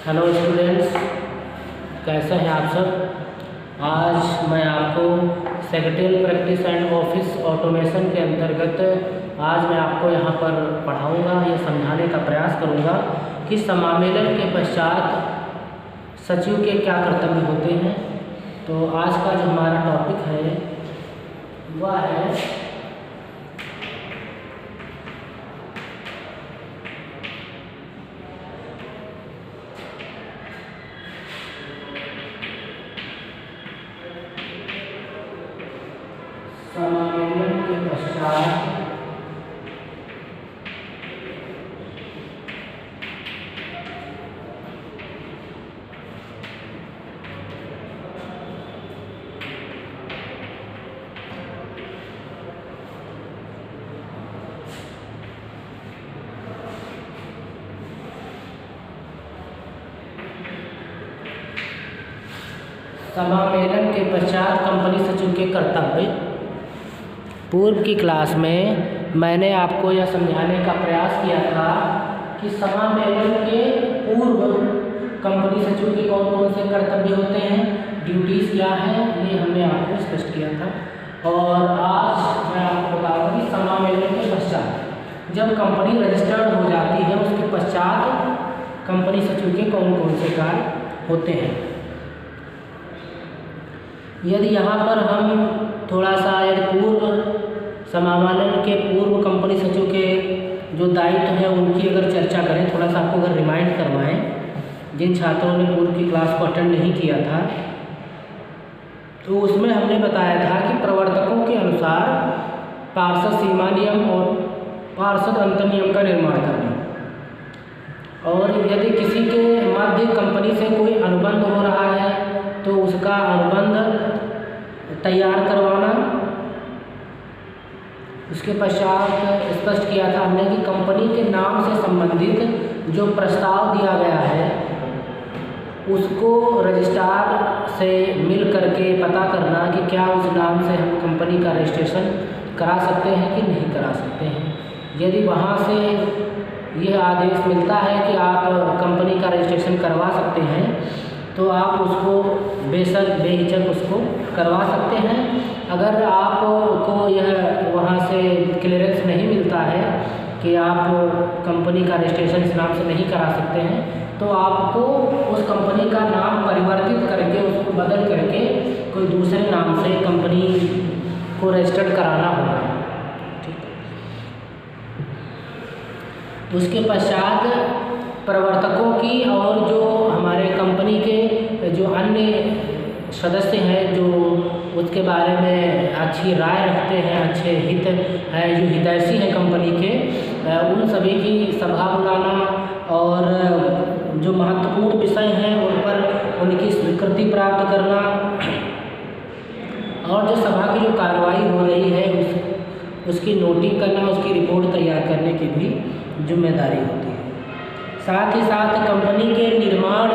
Hello students, कैसे हैं आप सब। आज मैं आपको secretarial practice and office automation के अंतर्गत आज मैं आपको यहाँ पर पढ़ाऊँगा, ये समझाने का प्रयास करूँगा कि समामेलन के पश्चात सचिव के क्या कर्तव्य होते हैं। तो आज का जो हमारा टॉपिक है वह है समामेलन के पश्चात कंपनी सचिव के कर्तव्य। पूर्व की क्लास में मैंने आपको यह समझाने का प्रयास किया था कि समामेलन के पूर्व कंपनी सचिव के कौन कौन से कर्तव्य होते हैं, ड्यूटीज़ क्या हैं, ये हमने आपको स्पष्ट किया था। और आज मैं आपको बताऊंगा कि समामेलन के पश्चात जब कंपनी रजिस्टर्ड हो जाती है उसके पश्चात कंपनी सचिव के कौन कौन से कार्य होते हैं। यदि यहाँ पर हम थोड़ा सा पूर्व समामेलन के पूर्व कंपनी सचिव के जो दायित्व है उनकी अगर चर्चा करें, थोड़ा सा आपको अगर रिमाइंड करवाएं जिन छात्रों ने पूर्व की क्लास को अटेंड नहीं किया था, तो उसमें हमने बताया था कि प्रवर्तकों के अनुसार पार्षद सीमा नियम और पार्षद अंतर नियम का निर्माण करना, और यदि किसी के मध्य कंपनी से कोई अनुबंध हो रहा है तो उसका अनुबंध तैयार करवाना। उसके पश्चात स्पष्ट किया था हमने कि कंपनी के नाम से संबंधित जो प्रस्ताव दिया गया है उसको रजिस्ट्रार से मिल करके पता करना कि क्या उस नाम से हम कंपनी का रजिस्ट्रेशन करा सकते हैं कि नहीं करा सकते हैं। यदि वहाँ से यह आदेश मिलता है कि आप कंपनी का रजिस्ट्रेशन करवा सकते हैं तो आप उसको बेशक बेहिचक उसको करवा सकते हैं। अगर आपको यह वहाँ से क्लियरेंस नहीं मिलता है कि आप कंपनी का रजिस्ट्रेशन इस नाम से नहीं करा सकते हैं तो आपको उस कंपनी का नाम परिवर्तित करके उसको बदल करके कोई दूसरे नाम से कंपनी को रजिस्टर्ड कराना होगा। ठीक है। उसके पश्चात प्रवर्तकों की और जो हमारे कंपनी के जो अन्य सदस्य हैं जो उसके बारे में अच्छी राय रखते हैं, अच्छे हित है, जो हितैषी हैं कंपनी के, उन सभी की सभा बुलाना और जो महत्वपूर्ण विषय हैं उन पर उनकी स्वीकृति प्राप्त करना, और जो सभा की जो कार्रवाई हो रही है उसकी नोटिंग करना, उसकी रिपोर्ट तैयार करने की भी जिम्मेदारी होती है। साथ ही साथ कंपनी के निर्माण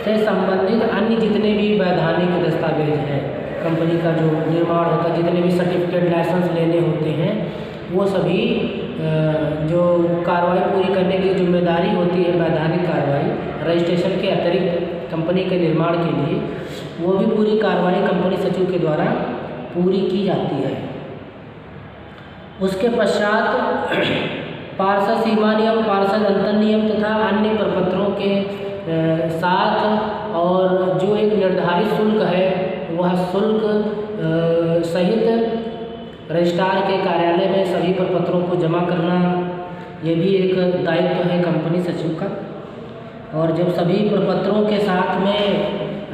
से संबंधित अन्य जितने भी वैधानिक दस्तावेज हैं, कंपनी का जो निर्माण होता है, जितने भी सर्टिफिकेट लाइसेंस लेने होते हैं, वो सभी जो कार्रवाई पूरी करने की जिम्मेदारी होती है, वैधानिक कार्रवाई रजिस्ट्रेशन के अतिरिक्त कंपनी के निर्माण के लिए, वो भी पूरी कार्रवाई कंपनी सचिव के द्वारा पूरी की जाती है। उसके पश्चात पार्षद सीमा नियम, पार्षद अंतर नियम तथा अन्य प्रपत्रों के साथ और जो एक निर्धारित शुल्क है वह शुल्क सहित रजिस्ट्रार के कार्यालय में सभी प्रपत्रों को जमा करना, ये भी एक दायित्व है कंपनी सचिव का। और जब सभी प्रपत्रों के साथ में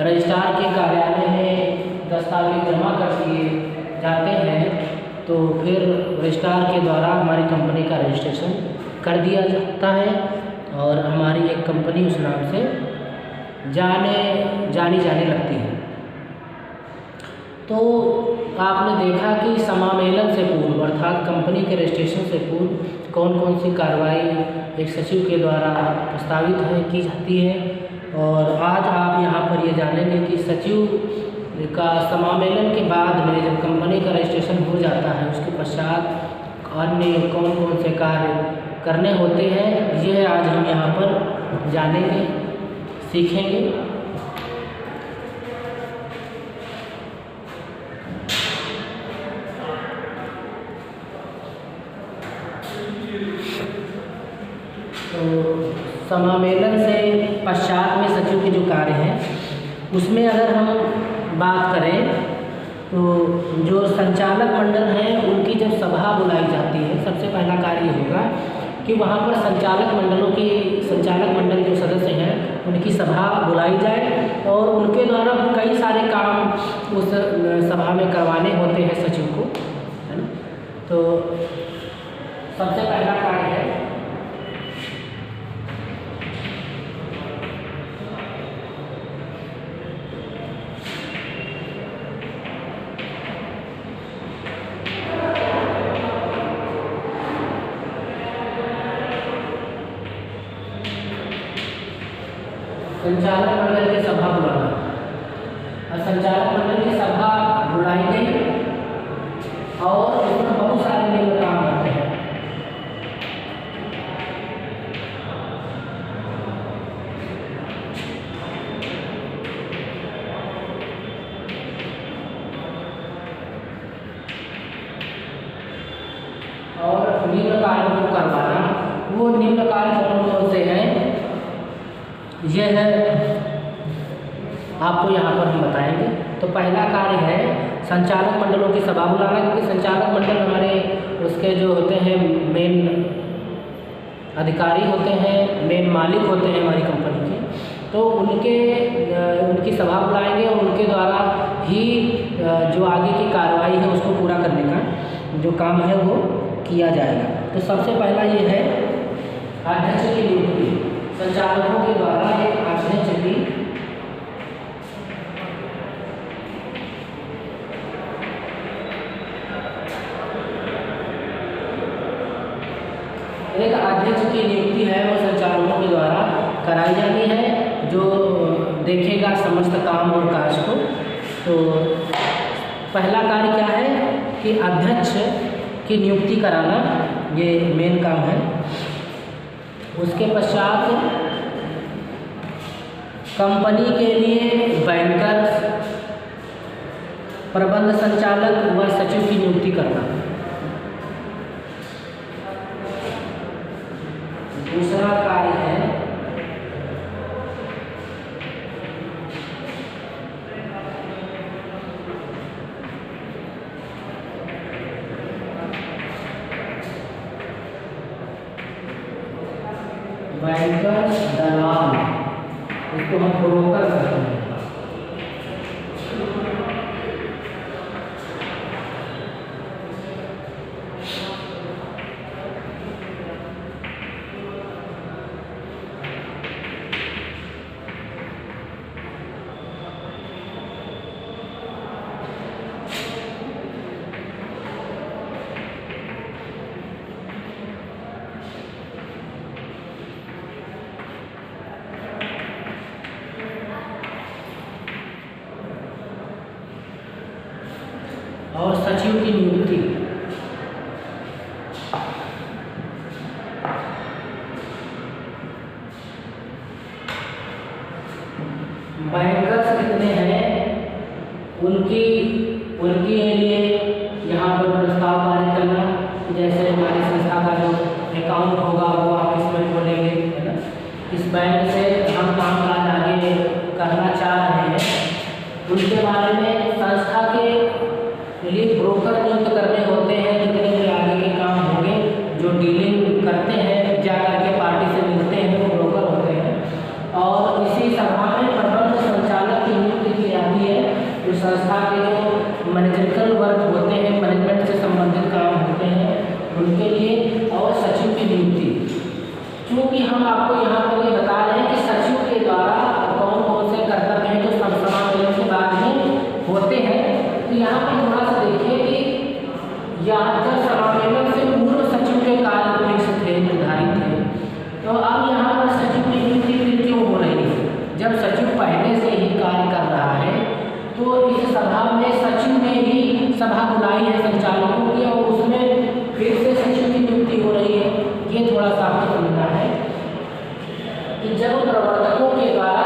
रजिस्ट्रार के कार्यालय में दस्तावेज जमा कर दिए जाते हैं तो फिर रजिस्ट्रार के द्वारा हमारी कंपनी का रजिस्ट्रेशन कर दिया जाता है और हमारी एक कंपनी उस नाम से जानी जाने लगती है। तो आपने देखा कि समामेलन से पूर्व अर्थात कंपनी के रजिस्ट्रेशन से पूर्व कौन कौन सी कार्रवाई एक सचिव के द्वारा प्रस्तावित है की जाती है, और आज आप यहाँ पर ये जानेंगे कि सचिव का समामेलन के बाद में जब कंपनी का रजिस्ट्रेशन हो जाता है उसके पश्चात अन्य कौन कौन से कार्य करने होते हैं, ये आज हम यहाँ पर जानेंगे। सीखेंगे। तो समामेलन से पश्चात में सचिव के जो कार्य हैं उसमें अगर हम बात करें तो जो संचालक मंडल हैं उनकी जब सभा बुलाई जाती है, सबसे पहला कार्य ये होगा कि वहाँ पर संचालक मंडल जो सदस्य हैं उनकी सभा बुलाई जाए और उनके द्वारा कई सारे काम उस सभा में करवाने होते हैं सचिव को, है ना। तो सबसे पहला कार्य है संचालक मंडल की सभा बुलाना। और संचालक मंडल की सभा बुलाई गई और उसमें बहुत सारे नियम काम करते हैं। और निम्न कार्यों को करवाना, वो निम्न कार्य कौन कौन से हैं यह आपको यहाँ पर हम बताएंगे। तो पहला कार्य है संचालक मंडलों की सभा बुलाना, क्योंकि संचालक मंडल हमारे उसके जो होते हैं मेन अधिकारी होते हैं, मेन मालिक होते हैं हमारी कंपनी के, तो उनकी सभा बुलाएंगे और उनके द्वारा ही जो आगे की कार्रवाई है उसको पूरा करने का जो काम है वो किया जाएगा। तो सबसे पहला ये है अध्यक्ष की नियुक्ति। संचालकों के द्वारा एक अध्यक्ष की नियुक्ति है वो संचालकों के द्वारा कराई जाती है, जो देखेगा समस्त काम और काज को। तो पहला कार्य क्या है कि अध्यक्ष की नियुक्ति कराना, ये मेन काम है। उसके पश्चात कंपनी के लिए बैंकर्स, प्रबंध संचालक व सचिव की नियुक्ति करना। दूसरा कार्य है बैंकर्स दलाल, इसको हम ब्रोकर कहते हैं। और सचिव की नियुक्ति बैंकर्स कितने हैं उनके लिए यहाँ पर प्रस्ताव पारित करना। जैसे हमारी संस्था का जो अकाउंट होगा वो आप किसमें खोलेंगे, है ना। इस बैंक से हम काम काज आगे करना चाह रहे हैं, उनके बारे में संस्था के लिए ब्रोकर नियुक्त करने होते हैं। जितने भी आगे के काम होंगे जो डीलिंग करते हैं, जा करके पार्टी से मिलते हैं, वो ब्रोकर होते हैं। और इसी सभा में प्रबंध संचालक की नियुक्ति की जाती है, जो संस्था के जो मैनेजरिकल वर्क होते हैं, मैनेजमेंट से संबंधित काम होते हैं उनके लिए। और सचिव की नियुक्ति, क्योंकि हम आपको यहाँ पर ये बता रहे हैं कि सचिव के द्वारा कौन कौन से कर्तव्य हैं जो समामेलन के बाद में होते हैं। तो यहाँ पर थोड़ा सा देखिए कि यहाँ जब समामेलन से पूर्व सचिव के कार्य फिक्स थे, निर्धारित थे, तो अब यहाँ पर सचिव की नियुक्ति फिर क्यों हो रही है? जब सचिव पहले से ही कार्य कर रहा है तो इस सभा में सचिव ने ही सभा बुलाई है संचालकों की, और उसमें फिर से सचिव की नियुक्ति हो रही है। ये थोड़ा सा आपको समझना है कि जब प्रवर्तकों के द्वारा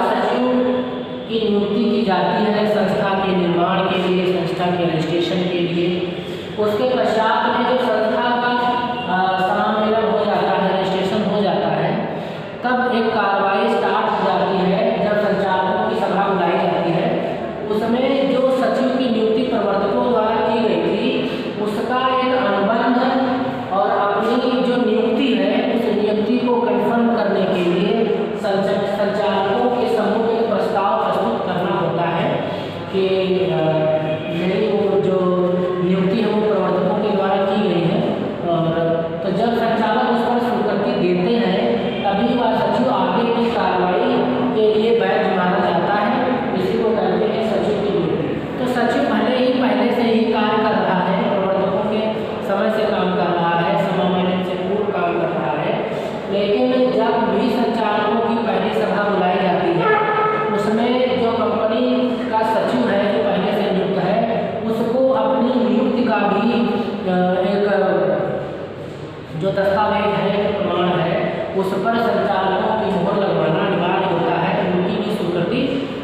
जो दस्तावेज है, जो प्रमाण है, उस पर संचालकों की मोहर लगवाना अनिवार्य होता है, उनकी भी स्वीकृति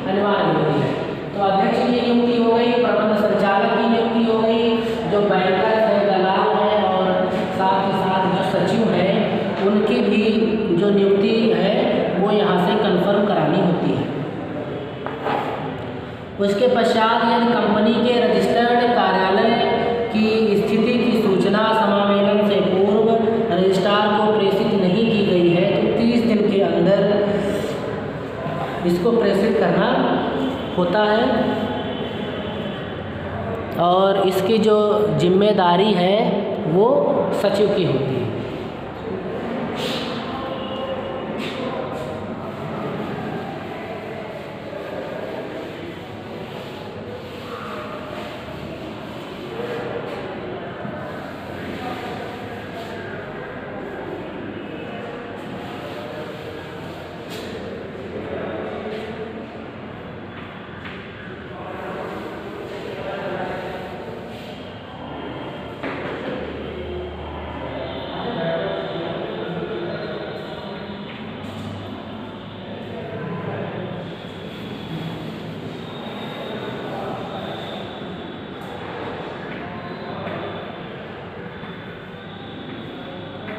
अनिवार्य होती है। तो अध्यक्ष की नियुक्ति हो गई, प्रबंध संचालक की नियुक्ति हो गई, जो बैंकर है, दलाल है और साथ ही साथ जो सचिव है उनकी भी जो नियुक्ति है वो यहाँ से कंफर्म करानी होती है। उसके पश्चात यदि कंपनी के रजिस्टर्ड कार्यालय की स्थिति की सूचना समामेलन से पूर्व रजिस्ट्रार को प्रेषित नहीं की गई है तो 30 दिन के अंदर इसको प्रेषित करना होता है और इसकी जो जिम्मेदारी है वो सचिव की होती है।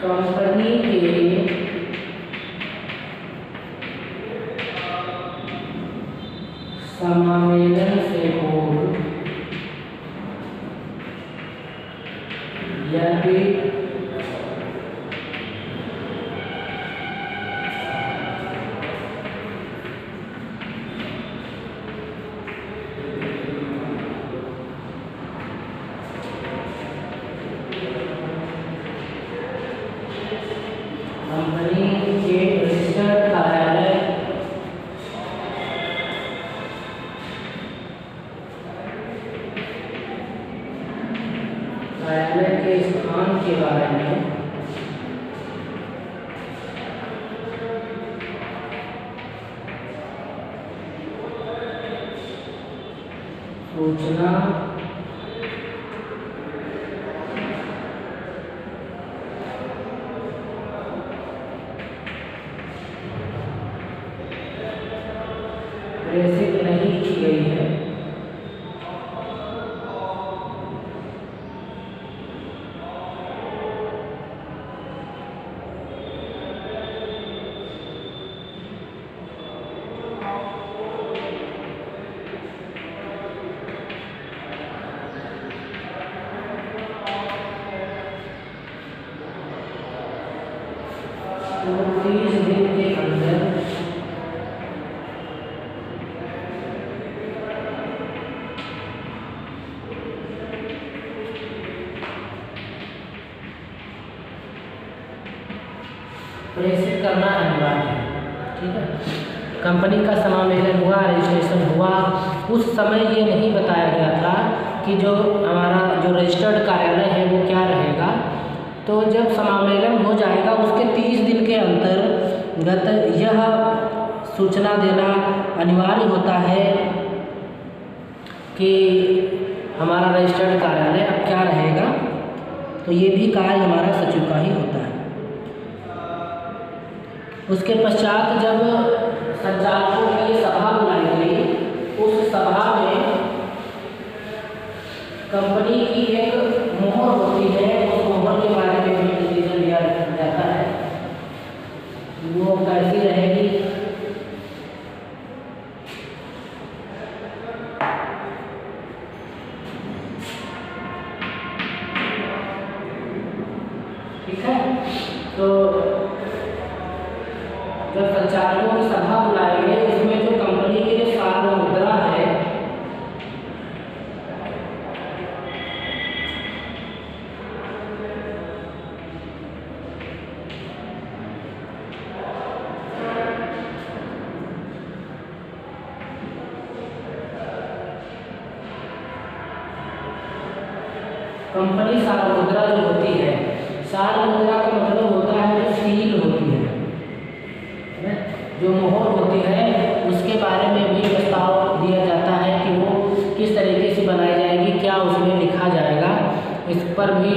कंपनी के समामेलन से पूर्व यदि कंपनी के रजिस्टर्ड कार्यालय के स्थान के बारे में सूचना प्रेषित नहीं की गई है तो 30 दिन के अंदर प्रेषित करना अनिवार्य है। ठीक है, कंपनी का समामेलन हुआ, रजिस्ट्रेशन हुआ, उस समय ये नहीं बताया गया था कि जो हमारा जो रजिस्टर्ड कार्यालय है वो क्या रहेगा। तो जब समामेलन हो जाएगा उसके 30 दिन के अंतर्गत यह सूचना देना अनिवार्य होता है कि हमारा रजिस्टर्ड कार्यालय अब क्या रहेगा। तो ये भी कार्य हमारा सचिव का ही होता है। उसके पश्चात जब संचालकों के लिए सभा बुलाई गई, उस सभा में कंपनी की एक मोहर होती है, उस मोहर के बारे में भी डिसीजन लिया जाता है। वो कैसी रहेगी, ठीक है। तो जब संचालकों की सभा बुलाई गई उसमें जो कंपनी की जो सार मुद्रा है कंपनी सार मुद्रा जो होती है, सार मुद्रा का मतलब होता है जो सील होती है, जो मोहर होती है, उसके बारे में भी प्रस्ताव दिया जाता है कि वो किस तरीके से बनाई जाएगी, क्या उसमें लिखा जाएगा। इस पर भी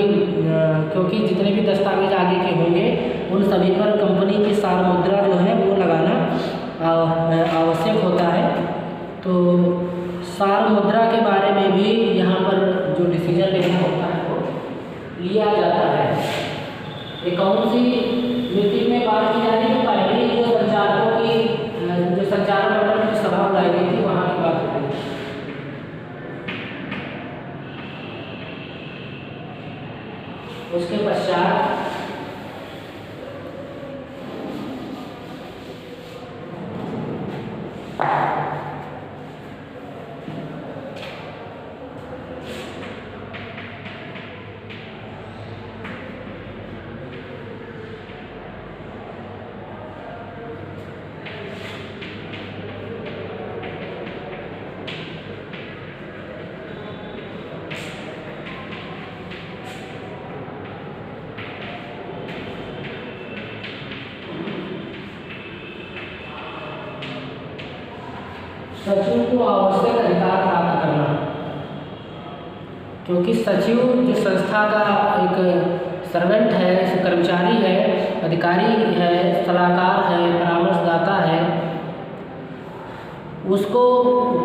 क्योंकि जितने भी दस्तावेज आगे के होंगे उन सभी पर कंपनी की सार मुद्रा जो है वो लगाना आवश्यक होता है। तो सार मुद्रा के बारे में भी यहाँ पर जो डिसीजन लेना होता है वो लिया जाता है। ये कौन सी मीटिंग में बात की जा रही है? पहले जो संचालकों की जो संचालन मंडल की सभा बुलाई गई थी वहाँ की बात हो रही है। उसके पश्चात सचिव को आवश्यक अधिकार प्राप्त करना, क्योंकि सचिव जो संस्था का एक सर्वेंट है, कर्मचारी है, अधिकारी है, सलाहकार है, परामर्शदाता है, उसको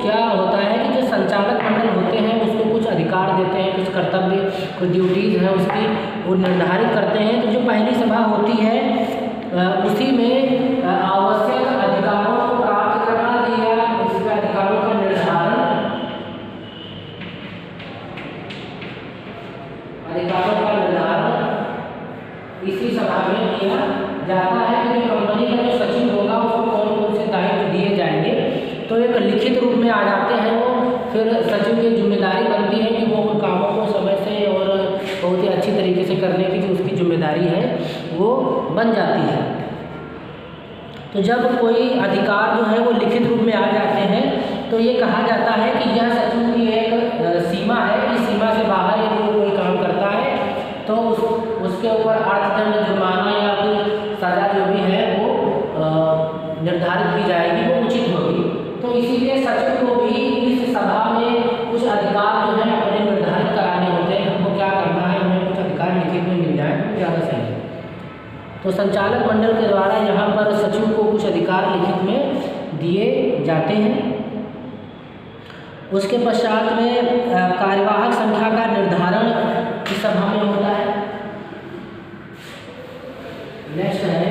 क्या होता है कि जो संचालक मंडल होते हैं उसको कुछ अधिकार देते हैं, कुछ कर्तव्य, कुछ ड्यूटीज़ हैं उसकी वो निर्धारित करते हैं। तो जो पहली सभा होती है उसी में आवश्यक अधिकारों को प्राप्त करना दिया, इसके अधिकारों का निर्धारण, इसी सभा में किया जाता है कि कंपनी का जो सचिव होगा उसको कौन कौन से दायित्व दिए जाएंगे। तो एक लिखित रूप में आ जाते हैं वो, फिर सचिव की जिम्मेदारी बनती है कि वो उन कामों को समय से और बहुत ही अच्छी तरीके से करने की जो उसकी जिम्मेदारी है वो बन जाती है। तो जब कोई अधिकार जो है वो लिखित रूप में आ जाते हैं तो ये कहा जाता है कि यह सचिव की एक सीमा है, इस सीमा से बाहर यदि वो कोई काम करता है तो उसके ऊपर अर्थदंड, जुर्माना या फिर सजा जो भी है वो निर्धारित की जाएगी, वो उचित होगी। तो इसीलिए सचिव को भी इस सभा में कुछ अधिकार जो है अपने निर्धारित कराने होते हैं। हमको क्या करना है, हमें कुछ अधिकार लिखित में मिल जाए तो ज़्यादा सही है। तो संचालक मंडल के द्वारा यहाँ पर सचिव को कुछ अधिकार लिखित में दिए जाते हैं। उसके पश्चात में कार्यवाहक संख्या का निर्धारण इस सभा में होता है। नेक्स्ट है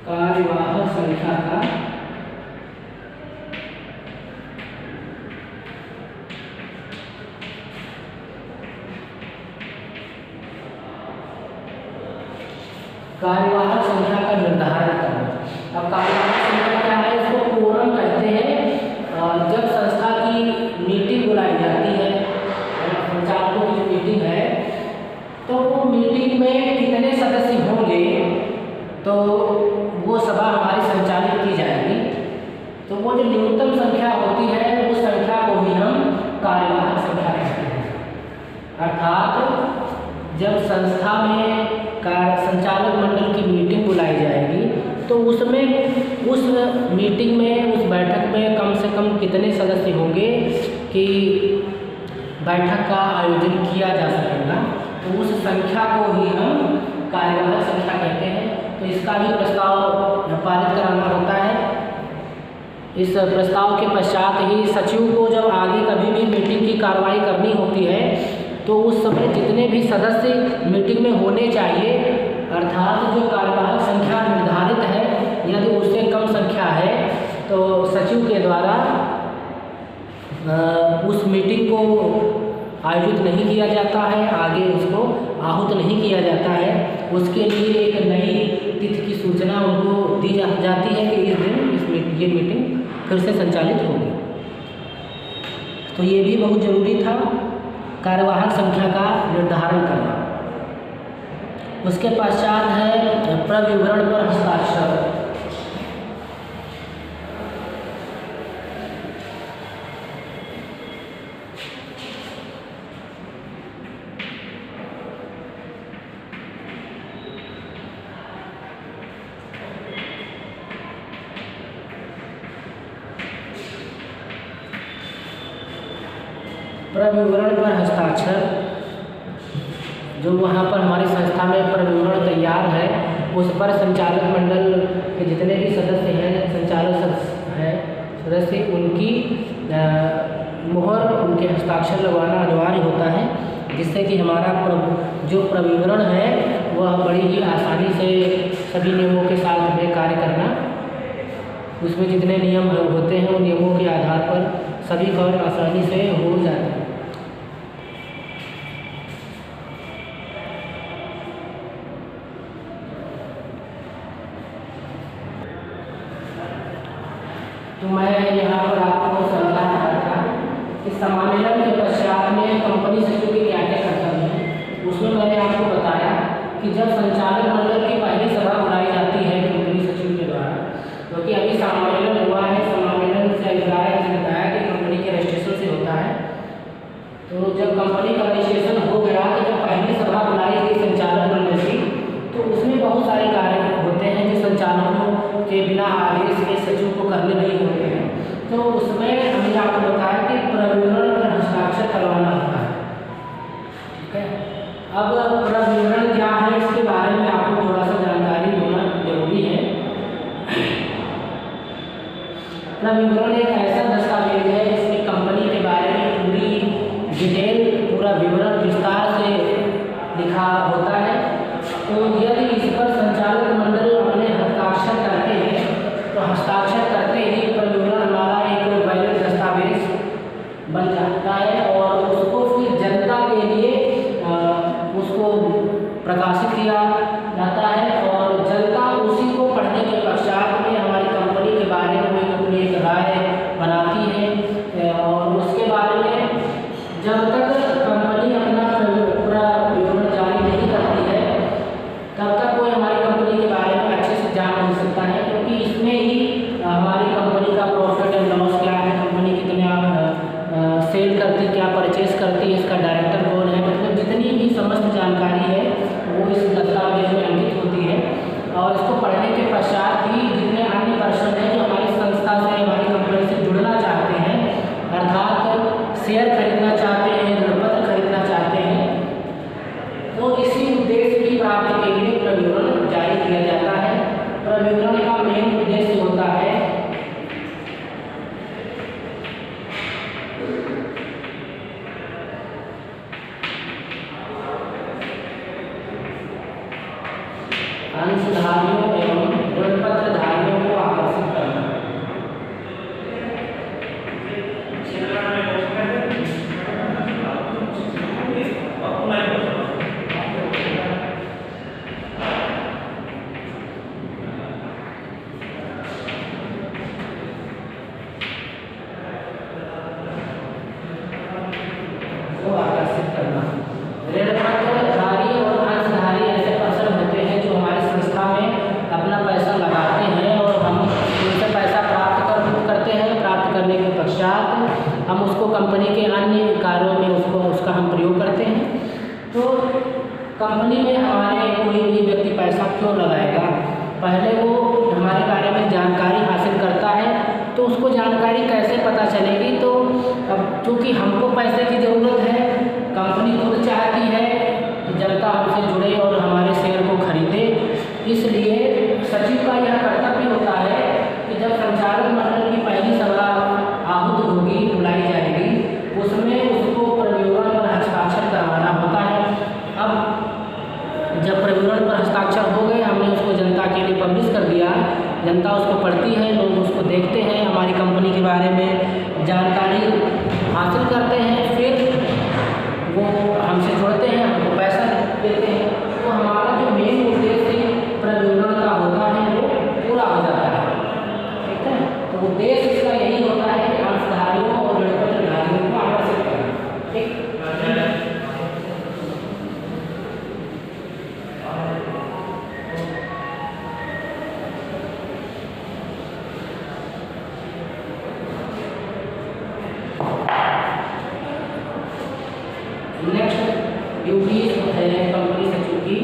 कार्यवाहक संख्या का कार्यवाहक संख्या का निर्धारण करना। अब कार्यवाहक संख्या क्या है, इसको कोरम कहते हैं। जब संस्था की मीटिंग बुलाई जाती है, संचालकों की जो मीटिंग है, तो वो मीटिंग में कितने सदस्य होंगे तो वो सभा हमारी संचालित की जाएगी। तो वो जो न्यूनतम संख्या होती है उस संख्या को ही हम कार्यवाहक संख्या कहते हैं। अर्थात जब संस्था में संचालक मंडल की मीटिंग बुलाई जाएगी तो उसमें उस मीटिंग में, उस बैठक में कम से कम कितने सदस्य होंगे कि बैठक का आयोजन किया जा सकेगा, तो उस संख्या को ही हम कार्यवाहक संख्या कहते हैं। तो इसका भी प्रस्ताव पारित कराना होता है। इस प्रस्ताव के पश्चात ही सचिव को जब आगे कभी भी मीटिंग की कार्रवाई करनी होती है तो उस समय जितने भी सदस्य मीटिंग में होने चाहिए, अर्थात जो कार्यवाहक संख्या निर्धारित है, यदि उससे कम संख्या है तो सचिव के द्वारा उस मीटिंग को आयोजित नहीं किया जाता है, आगे उसको आहूत नहीं किया जाता है। उसके लिए एक नई तिथि की सूचना उनको दी जाती है कि इस दिन ये मीटिंग फिर से संचालित होगी। तो ये भी बहुत ज़रूरी था, कार्यवाहक संख्या का निर्धारण करना। उसके पश्चात है प्रविवरण पर हस्ताक्षर। प्रविवरण पर हस्ताक्षर, जो वहाँ पर हमारी संस्था में प्रविवरण तैयार है उस पर संचालक मंडल के जितने भी सदस्य हैं, सदस्य उनकी मुहर, उनके हस्ताक्षर लगवाना अनिवार्य होता है, जिससे कि हमारा जो प्रविवरण है वह बड़ी ही आसानी से सभी नियमों के साथ में कार्य करना, उसमें जितने नियम होते हैं उन नियमों के आधार पर सभी कार्य आसानी से हो जाते हैं। तो मैं यहाँ पर आपको समझाना चाहता कि समामेलन के पश्चात में कंपनी सचिव के क्या क्या कर्तव्य हैं। उसमें मैंने आपको बताया कि जब संचालक मंडल की पहली सभा बुलाई जाती है कंपनी सचिव के द्वारा, क्योंकि अभी समामेलन हुआ है, समामेलन से बताया कि कंपनी के रजिस्ट्रेशन से होता है। तो जब कंपनी का रजिस्ट्रेशन हो गया तो जब पहली सभा बुलाई गई संचालक मंडल की, तो उसमें बहुत सारे कार्य होते हैं जो संचालकों के बिना आदेश के सचिव को करने नहीं होते हैं। तो उसमें हमने आपको बताया कि प्रविवरण पर हस्ताक्षर करवाना होता है। ठीक है, अब प्रविवरण क्या है इसके बारे में आपको थोड़ा सा जानकारी होना जरूरी है। प्रविवरण एक ऐसा दस्तावेज है जिसमें कंपनी के बारे में पूरी डिटेल, पूरा विवरण विस्तार से लिखा होता है। तो यदि इस पर संचालक मंडल अपने हस्ताक्षर करते हैं तो हस्ताक्षर करते ही प्रविवरण हमारा एक वैलिड दस्तावेज बन जाता है और उसको फिर जनता के लिए उसको प्रकाशित किया जाता है और जनता उसी को पढ़ने के पश्चात में हमारी कंपनी के बारे में अपनी एक राय बनाती है और उसके बारे में जब तक कंपनी अपना पूरा विवरण जारी नहीं करती है तब तक कोई हमारी कंपनी के बारे में अच्छे से जान नहीं सकता है, क्योंकि इसमें ही हमारी कंपनी का प्रॉफिट एंड लॉस क्या है, कंपनी कितने सेल करती है, क्या परचेस करती है, इसका डायरेक्टर कौन है, मतलब जितनी भी समस्त जानकारी है वो इस दस्तावेज में अंकित होती है। और इसको पढ़ने के पश्चात ही जितने अन्य पर्सन हैं जो हमारी संस्था से, हमारी कंपनी से जुड़ना चाहते हैं, अर्थात शेयर खरीदना चाहते हैं, ऋणपत्र खरीदना चाहते हैं, तो इसी उद्देश्य की प्राप्ति के लिए प्रविवरण जारी किया जाता है। प्रविवरण का मेन उद्देश्य होता है अंशधारियों एवं ऋणपत्रधारियों को आकर्षित करना। ऋणपत्रधारी और अंशधारी ऐसे पर्सन होते हैं जो हमारी संस्था में अपना पैसा लगाते हैं और हम उनसे पैसा प्राप्त करते हैं। प्राप्त करने के पश्चात हम उसको कंपनी के अन्य कार्यों में उसका हम प्रयोग करते हैं। तो कंपनी में हमारे कोई भी व्यक्ति पैसा क्यों लगाएगा, पहले वो हमारे बारे में जानकारी हासिल करता है। तो उसको जानकारी कैसे पता चलेगी, तो अब चूँकि हमको पैसे की ज़रूरत है, कंपनी खुद चाहती है कि जनता हमसे जुड़े और हमारे शेयर को खरीदे, इसलिए सचिव का यह कर्तव्य होता है कि जब संचालक मंडल की पहली सभा आहूत होगी, बुलाई जाएगी, उसमें उसको प्रविवरण पर हस्ताक्षर करवाना होता है। अब जब प्रविवरण पर हस्ताक्षर हो गए, हमने उसको जनता के लिए पब्लिश कर दिया, जनता उसको पढ़ती है, लोग उसको देखते हैं, हमारी कंपनी के बारे में जानकारी हासिल करते हैं, फिर वो हमसे जुड़ते हैं, हमको पैसा देते हैं। तो हमारा जो मेन उद्देश्य प्रविवरण का होता है वो पूरा हो जाता है। ठीक है, तो उद्देश्य इसका यही होता है कि अंशधारियों और ऋणपत्रधारियों को आकर्षित करना। ठीक, नेक्स्ट ड्यूटीज है कंपनी सचिव की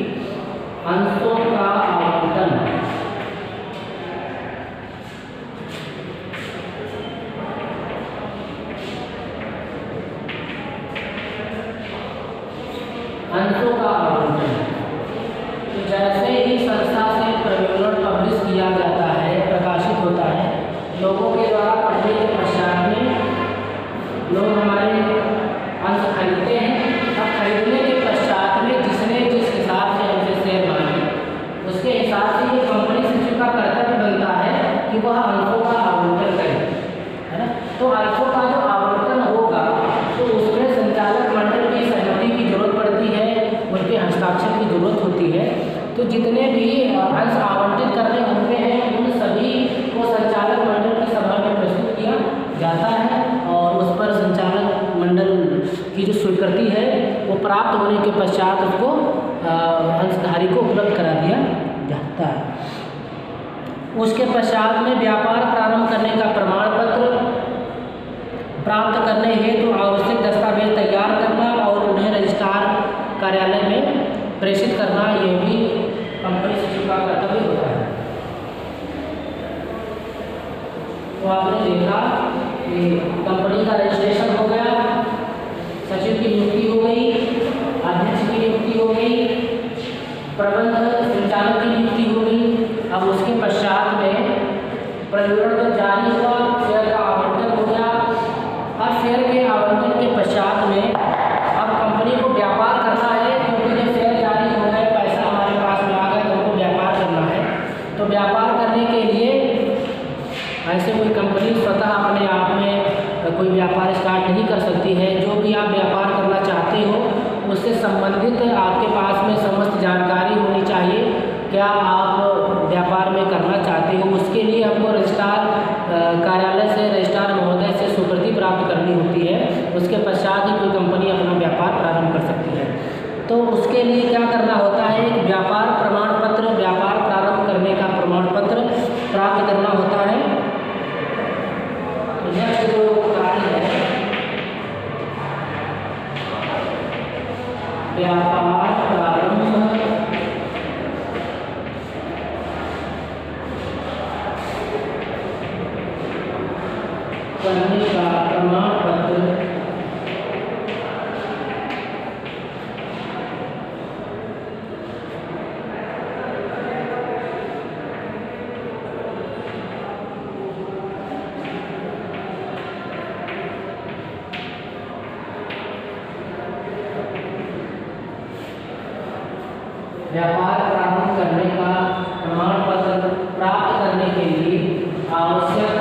अंशों का आवंटन। की ज़रूरत होती है, तो जितने भी अंश आवंटित करने होते हैं उन सभी को संचालक मंडल की सभा में प्रस्तुत किया जाता है और उस पर संचालक मंडल की जो स्वीकृति है वो प्राप्त होने के पश्चात उसको अंशधारी को उपलब्ध करा दिया जाता है। उसके पश्चात में व्यापार प्रारंभ करने का प्रमाण पत्र प्राप्त करने हेतु आवश्यक दस्तावेज तैयार करना और उन्हें रजिस्ट्रार कार्यालय में प्रेषित करना, यह भी कंपनी सचिव का कर्तव्य होता है। तो आपने देखा कि कंपनी का रजिस्ट्रेशन हो गया, सचिव की नियुक्ति हो गई, अध्यक्ष की नियुक्ति हो गई, प्रबंध संचालक की नियुक्ति हो गई। अब उसके पश्चात में प्रविवरण तो जारी हुआ, शेयर का आवंटन हो गया। अब शेयर के आवंटन के पश्चात में अब कंपनी को व्यापार करना है, क्योंकि जब शेयर जारी हो गए, पैसा हमारे पास में आ गया, तो हमको व्यापार करना है। तो व्यापार करने के लिए ऐसे कोई कंपनी स्वतः अपने आप में कोई व्यापार स्टार्ट नहीं कर सकती है। जो भी आप व्यापार करना चाहते हो उससे संबंधित आपके पास में समस्त जानकारी होनी चाहिए, क्या आप व्यापार में करना चाहते हो। उसके लिए हमको रजिस्ट्रार कार्यालय से, रजिस्ट्रार महोदय से स्वीकृति प्राप्त करनी होती है। उसके पश्चात ही कोई कंपनी अपना व्यापार प्रारंभ कर सकती है। तो उसके लिए क्या करना होता है, एक व्यापार प्रमाण पत्र, व्यापार प्रारंभ करने का प्रमाण पत्र प्राप्त करना होता है। नेक्स्ट जो कार्य है, व्यापार प्रारंभ करने का प्रमाण पत्र व्यापार प्रारंभ करने का प्रमाण पत्र प्राप्त करने के लिए आवश्यक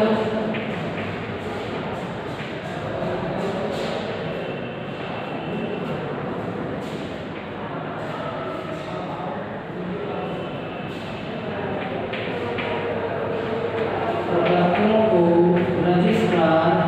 पत्रों को रजिस्ट्रार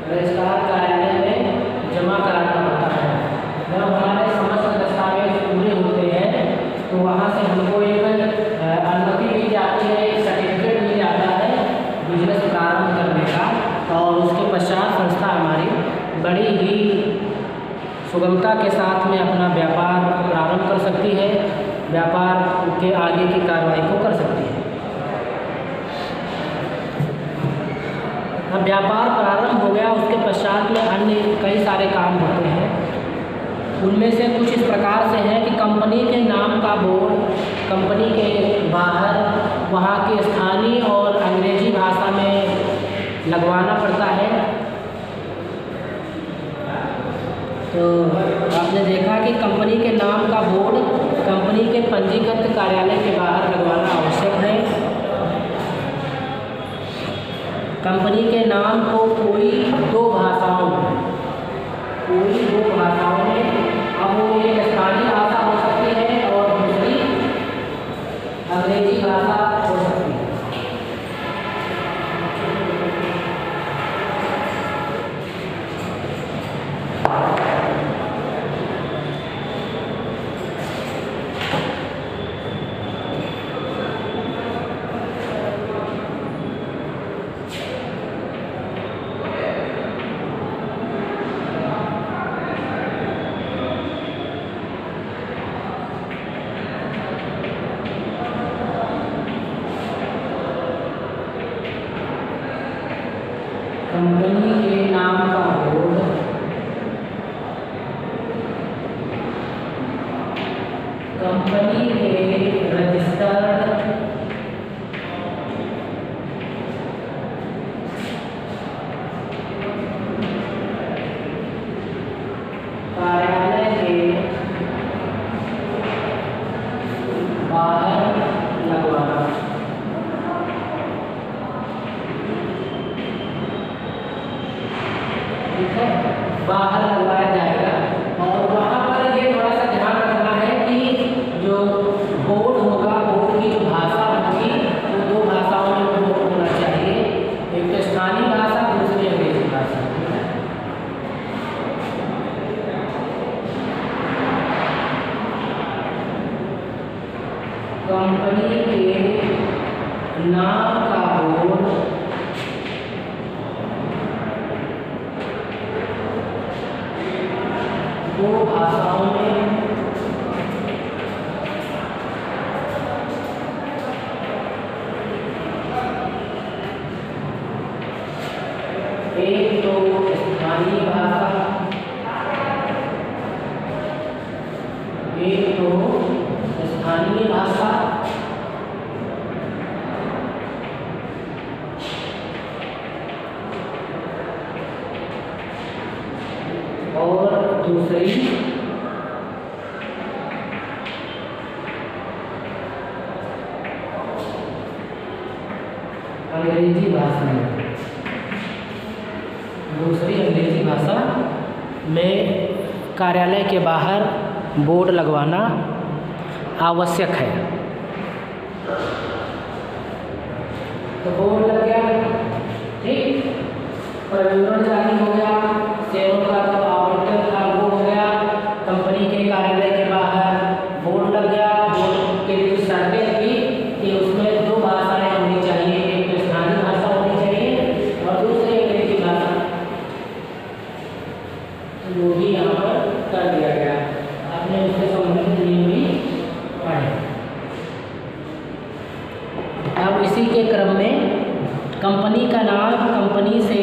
रजिस्ट्रार कार्यालय में जमा कराना होता है। जब हमारे समस्त दस्तावेज पूरे होते हैं तो वहाँ से हमको एक अनुमति मिल जाती है, एक सर्टिफिकेट मिल जाता है बिजनेस प्रारंभ करने का। और उसके पश्चात संस्था हमारी बड़ी ही सुगमता के साथ में अपना व्यापार प्रारंभ कर सकती है, व्यापार के आगे की कार्रवाई को कर सकती है। अब व्यापार प्रारंभ हो गया, उसके पश्चात में अन्य कई सारे काम होते हैं। उनमें से कुछ इस प्रकार से हैं कि कंपनी के नाम का बोर्ड कंपनी के बाहर वहाँ के स्थानीय और अंग्रेजी भाषा में लगवाना पड़ता है। तो आपने देखा कि कंपनी के नाम का बोर्ड कंपनी के पंजीकृत कार्यालय के बाहर लगवाना आवश्यक है। कंपनी के नाम को कोई दो भाषाओं में, अब वो एक स्थानीय भाषा हो सकती है और दूसरी अंग्रेजी भाषा हो सकती है। कंपनी के नाम का बोर्ड कंपनी के रजिस्टर्ड ठीक है, बाहर लगवाया जाएगा। और वहाँ पर ये थोड़ा सा ध्यान रखना है कि जो बोर्ड होगा, बोर्ड की जो भाषा होगी वो 2 भाषाओं में बोर्ड होना चाहिए, एक तो स्थानीय भाषा, दूसरी अंग्रेजी भाषा। कंपनी के नाम का बोर्ड दो भाषाओं में एक तो स्थानीय भाषा, एक तो स्थानीय भाषा और दूसरी अंग्रेजी भाषा में। दूसरी अंग्रेजी भाषा में कार्यालय के बाहर बोर्ड लगवाना आवश्यक है। तो बोर्ड लग गया, ठीक, प्रविवरण जारी हो गया, शेयरों का जो आवंटन था वो हो गया, कंपनी के कार्यालय के बाहर बोर्ड लग गया। बोर्ड के लिए शर्तें थी कि उसमें 2 भाषाएं होनी चाहिए, एक तो स्थानीय भाषा होनी चाहिए और दूसरी अंग्रेजी भाषा, तो वो भी यहाँ पर कर दिया गया। आपने उससे संबंधित नियम भी पढ़े। अब इसी के क्रम में कंपनी का नाम कंपनी से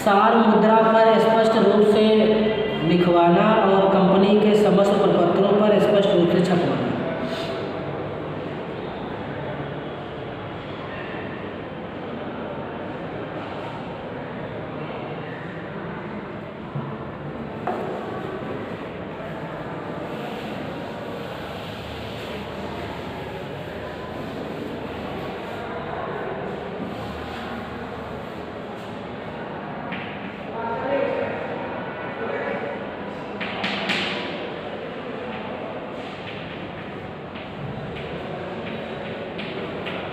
सार मुद्रा पर स्पष्ट रूप से लिखवाना और कंपनी के समस्त प्रपत्रों पर स्पष्ट रूप से छपवाना।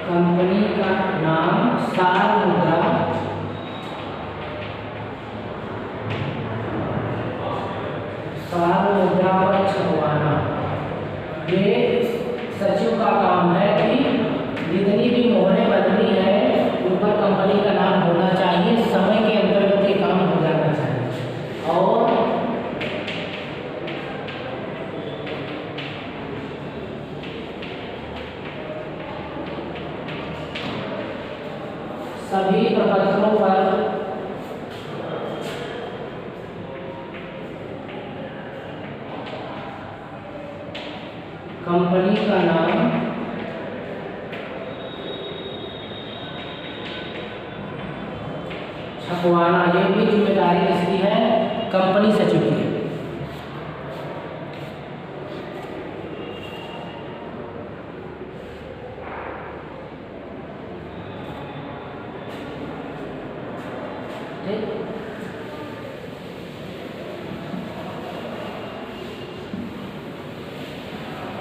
कंपनी का नाम सार मुद्रा पर छपवाना। ये सचिव का काम है कि जितनी भी मोहरें बदली है उन पर कंपनी का नाम होना चाहिए, समय के अंतर्गत ये काम हो जाना चाहिए। और सभी प्रपत्रों पर कंपनी का नाम छपवाना, ये भी जिम्मेदारी किसकी है? कंपनी सचिव की है।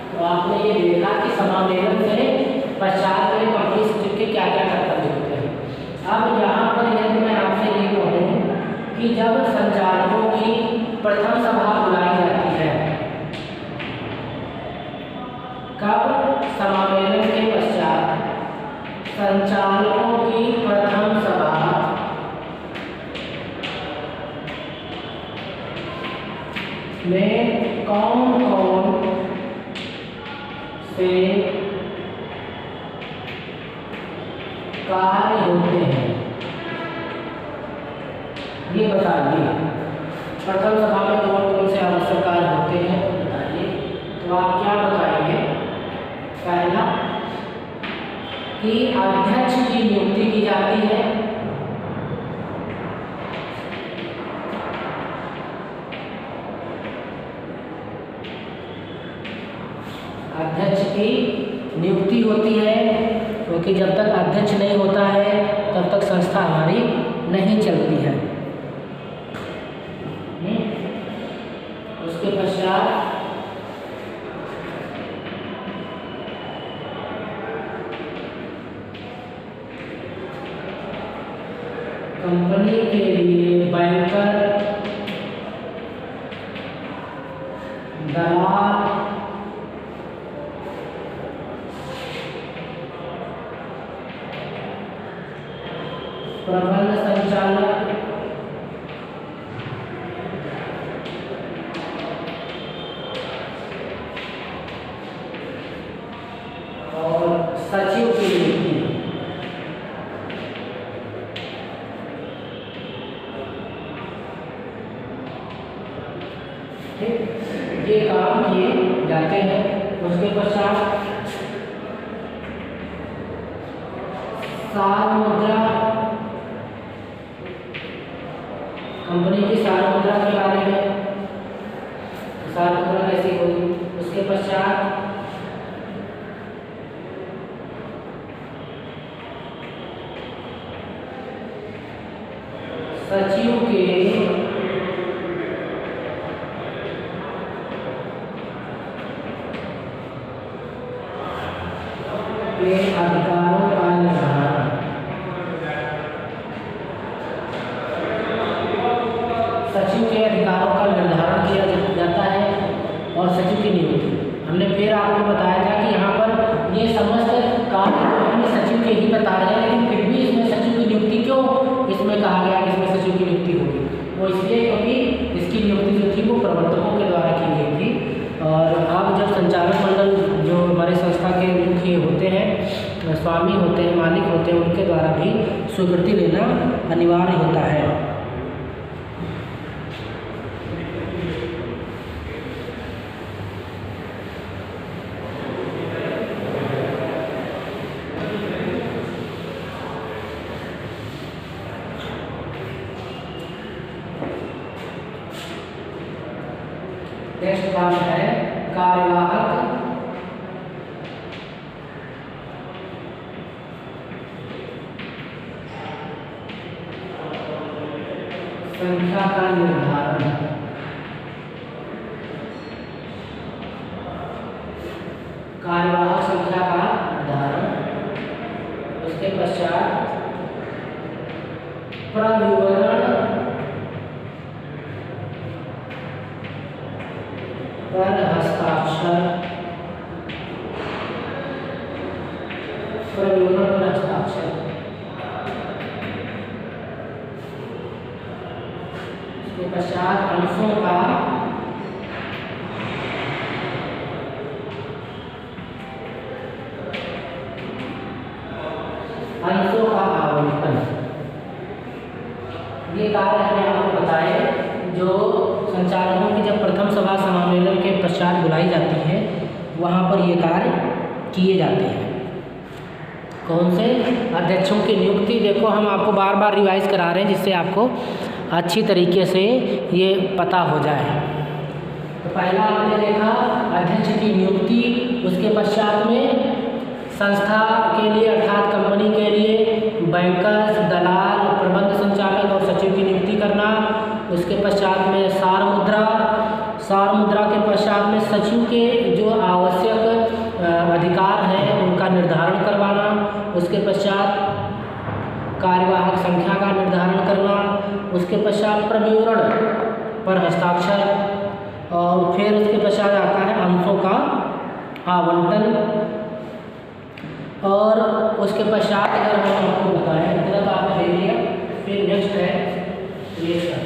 तो आपने ये देखा कि समावेशन से पश्चात में कंपनी सचिव के क्या क्या कर्तव्य होते हैं। अब यहाँ पर यदि मैं आपसे ये कहूँ कि जब संचालकों की प्रथम सभा बुलाई जाती है, कब? समावेशन के पश्चात संचालकों की प्रथम सभा में कौन कौन से कार्य होते हैं ये बताइए। प्रथम सभा में कौन कौन से आवश्यक कार्य होते हैं बताइए। तो आप क्या बताएंगे? पहला कि अध्यक्ष की नियुक्ति की जाती है, अध्यक्ष की नियुक्ति होती है, क्योंकि जब तक अध्यक्ष नहीं होता है तब तक संस्था हमारी नहीं चलती है। कंपनी के लिए बैंकर, दलाल, प्रबंध संचालक, और सचिव की नियुक्ति। ये काम किए जाते हैं। उसके पश्चात सार मुद्रा, कंपनी की सार मुद्रा के बारे में, सार मुद्रा कैसी होगी। उसके पश्चात सचिव के अधिकारों का निर्धारण, सचिव के अधिकारों का निर्धारण किया जाता है और सचिव की नियुक्ति। हमने फिर आपको बताया था कि यहाँ पर ये समस्त कार्य हमने सचिव के ही बता रहे हैं, लेकिन फिर भी इसमें सचिव की नियुक्ति क्यों इसमें कहा गया कि इसमें सचिव की नियुक्ति होगी। वो इसलिए क्योंकि इसकी नियुक्ति जो थी वो प्रवर्तकों के द्वारा की गई थी, और अब जब संचालक मंडल जो हमारे संस्था के मुख्य होते हैं, स्वामी होते हैं, मालिक होते हैं, उनके द्वारा भी स्वीकृति लेना अनिवार्य होता है। नेक्स्ट काम है कार्यवाहक संख्या का निर्धारण। कार्यवाहक संख्या का निर्धारण। उसके पश्चात प्रविवरण पर हस्ताक्षर, प्रविवरण पर हस्ताक्षर। उसके पश्चात अंशों का आवंटन। ये कार्य हमने आपको बताए जो संचालकों की जब प्रथम सभा समामेलन के पश्चात बुलाई जाती है, वहाँ पर ये कार्य किए जाते हैं। कौन से? अध्यक्षों की नियुक्ति। देखो हम आपको बार बार रिवाइज करा रहे हैं जिससे आपको अच्छी तरीके से ये पता हो जाए। तो पहला आपने देखा अध्यक्ष की नियुक्ति, उसके पश्चात में संस्था के लिए अर्थात कंपनी के लिए बैंकर्स, दलाल, प्रबंध संचालक और सचिव की नियुक्ति करना। उसके पश्चात में सार मुद्रा, सार मुद्रा के पश्चात में सचिव के जो आवश्यक अधिकार हैं उनका निर्धारण करवाना। उसके पश्चात कार्यवाहक संख्या का निर्धारण करना। उसके पश्चात प्रविवरण पर हस्ताक्षर, और फिर उसके पश्चात आता है अंशों का आवंटन। और उसके पश्चात अगर हम आपको बताएं, इतना तो आपने देख लिया, फिर नेक्स्ट है रिएक्शन।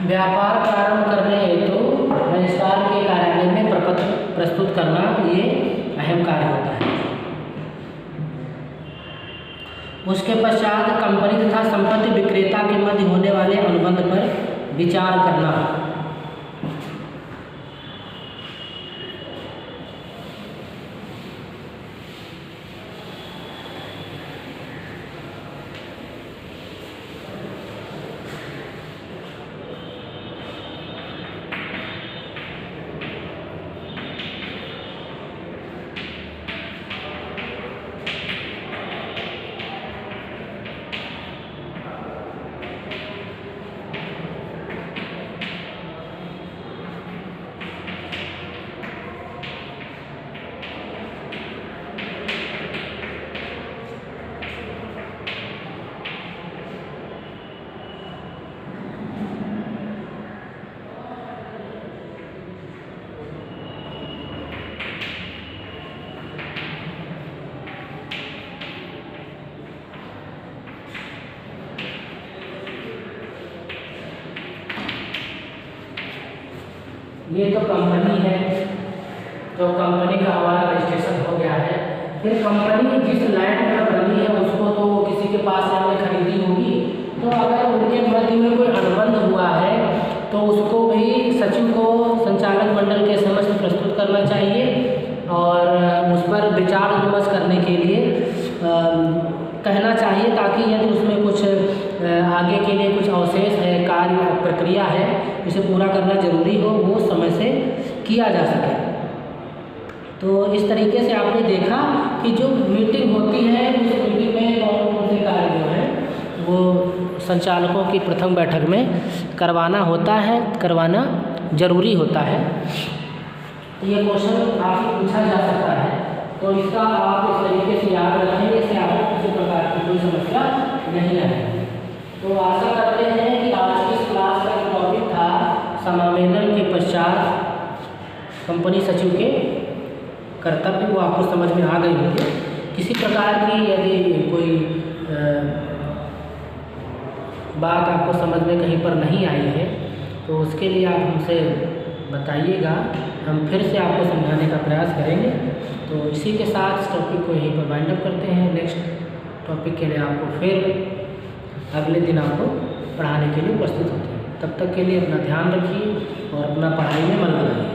व्यापार प्रारंभ करने हेतु रजिस्ट्रार के कार्यालय में प्रपत्र प्रस्तुत करना ये अहम कार्य होता है। उसके पश्चात कंपनी तथा संपत्ति विक्रेता के मध्य होने वाले अनुबंध पर विचार करना। ये तो कंपनी है, तो कंपनी का हमारा रजिस्ट्रेशन हो गया है। फिर कंपनी जिस लैंड पर बनी है उसको तो किसी के पास से हमने खरीदी होगी, तो अगर उनके मध्य में कोई अनुबंध हुआ है तो उसको भी सचिव को संचालक मंडल के समक्ष प्रस्तुत करना चाहिए और उस पर विचार विमर्श करने के लिए कहना चाहिए, ताकि यदि उसमें कुछ आगे के लिए कुछ अवशेष है, कार्य प्रक्रिया है, इसे पूरा करना जरूरी हो, वो समय से किया जा सके। तो इस तरीके से आपने देखा कि जो मीटिंग होती है उस मीटिंग में कौन कौन से कार्य जो हैं वो संचालकों की प्रथम बैठक में करवाना होता है, करवाना जरूरी होता है। ये क्वेश्चन आपसे पूछा जा सकता है, तो इसका आप इस तरीके से याद रखेंगे, इससे आपको किसी प्रकार की कोई समस्या नहीं आएगी। तो आशा करते हैं कि आज की इस क्लास का टॉपिक था समावेदन के पश्चात कंपनी सचिव के कर्तव्य, वो आपको समझ में आ गई होगी। किसी प्रकार की यदि कोई बात आपको समझ में कहीं पर नहीं आई है तो उसके लिए आप हमसे बताइएगा, हम फिर से आपको समझाने का प्रयास करेंगे। तो इसी के साथ इस टॉपिक को यहीं पर वाइंड अप करते हैं। नेक्स्ट टॉपिक के लिए आपको फिर अगले दिन आपको पढ़ाने के लिए प्रस्तुत होते हैं। तब तक के लिए अपना ध्यान रखिए और अपना पढ़ाई में मन लगाइए।